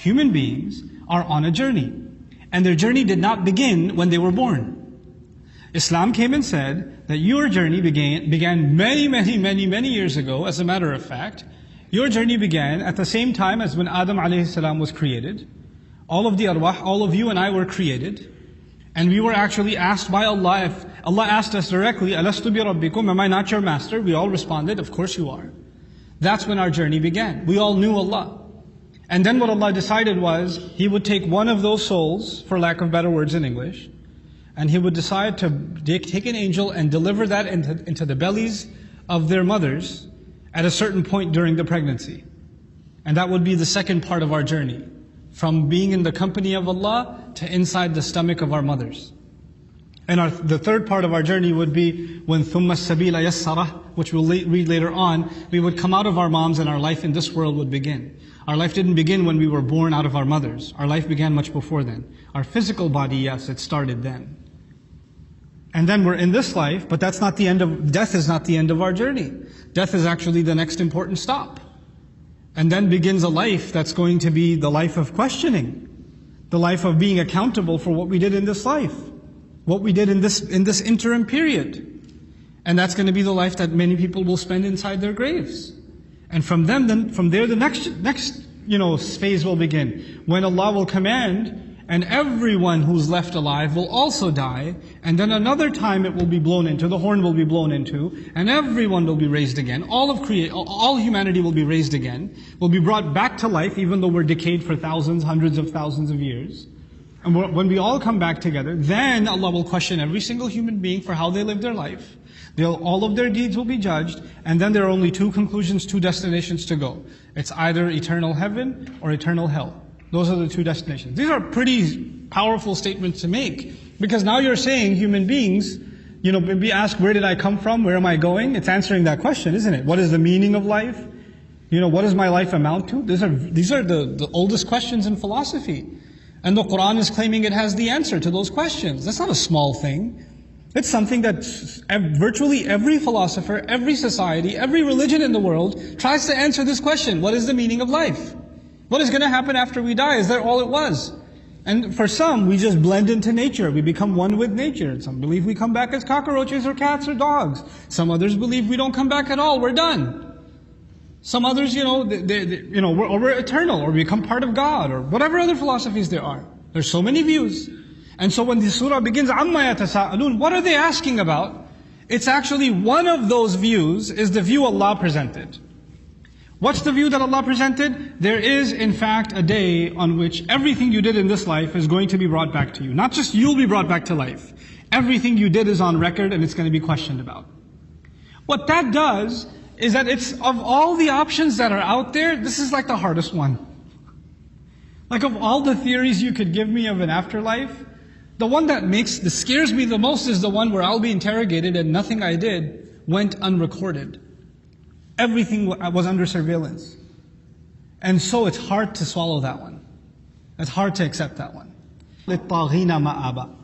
human beings are on a journey. And their journey did not begin when they were born. Islam came and said that your journey began many years ago. As a matter of fact, your journey began at the same time as when Adam alayhi salam was created. All of the arwah, all of you and I were created. And we were actually asked by Allah, if Allah asked us directly, Alastu bi rabbikum, am I not your master? We all responded, of course you are. That's when our journey began. We all knew Allah. And then what Allah decided was, He would take one of those souls, for lack of better words in English, and He would decide to take an angel and deliver that into the bellies of their mothers at a certain point during the pregnancy. And that would be the second part of our journey, from being in the company of Allah to inside the stomach of our mothers. And the third part of our journey would be when ثُمَّ السَّبِيلَ يَسَّرَهُ, which we'll read later on. We would come out of our moms and our life in this world would begin. Our life didn't begin when we were born out of our mothers. Our life began much before then. Our physical body, yes, it started then. And then we're in this life, but that's not the end of, death is not the end of our journey. Death is actually the next important stop. And then begins a life that's going to be the life of questioning. The life of being accountable for what we did in this life. What we did in this interim period. And that's going to be the life that many people will spend inside their graves. And from there the next phase will begin. When Allah will command, and everyone who's left alive will also die, and then another time it will be blown into, the horn will be blown into, and everyone will be raised again. All humanity will be raised again, will be brought back to life, even though we're decayed for thousands, hundreds of thousands of years. And when we all come back together, then Allah will question every single human being for how they lived their life. All of their deeds will be judged, and then there are only two conclusions, two destinations to go. It's either eternal heaven or eternal hell. Those are the two destinations. These are pretty powerful statements to make, because now you're saying human beings, be asked, where did I come from? Where am I going? It's answering that question, isn't it? What is the meaning of life? What does my life amount to? These are the oldest questions in philosophy. And the Quran is claiming it has the answer to those questions. That's not a small thing. It's something that virtually every philosopher, every society, every religion in the world tries to answer this question. What is the meaning of life? What is going to happen after we die? Is that all it was? And for some, we just blend into nature. We become one with nature. Some believe we come back as cockroaches or cats or dogs. Some others believe we don't come back at all. We're done. Some others, we're eternal, or we become part of God, or whatever other philosophies there are. There's so many views. And so when the surah begins, عَمَّا يَتَسَاءَلُونَ, what are they asking about? It's actually one of those views is the view Allah presented. What's the view that Allah presented? There is in fact a day on which everything you did in this life is going to be brought back to you. Not just you'll be brought back to life. Everything you did is on record and it's going to be questioned about. What that does is that it's, of all the options that are out there, this is like the hardest one. Like of all the theories you could give me of an afterlife, the one that scares me the most is the one where I'll be interrogated and nothing I did went unrecorded. Everything was under surveillance. And so it's hard to swallow that one. It's hard to accept that one. لِلطَّاغِينَ مَآبًا.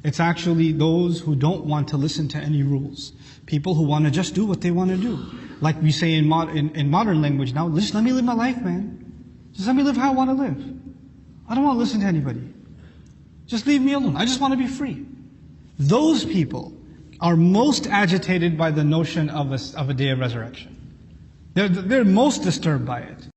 It's actually those who don't want to listen to any rules. People who want to just do what they want to do. Like we say in modern language now, just let me live my life, man. Just let me live how I want to live. I don't want to listen to anybody. Just leave me alone. I just want to be free. Those people are most agitated by the notion of a day of resurrection. They're most disturbed by it.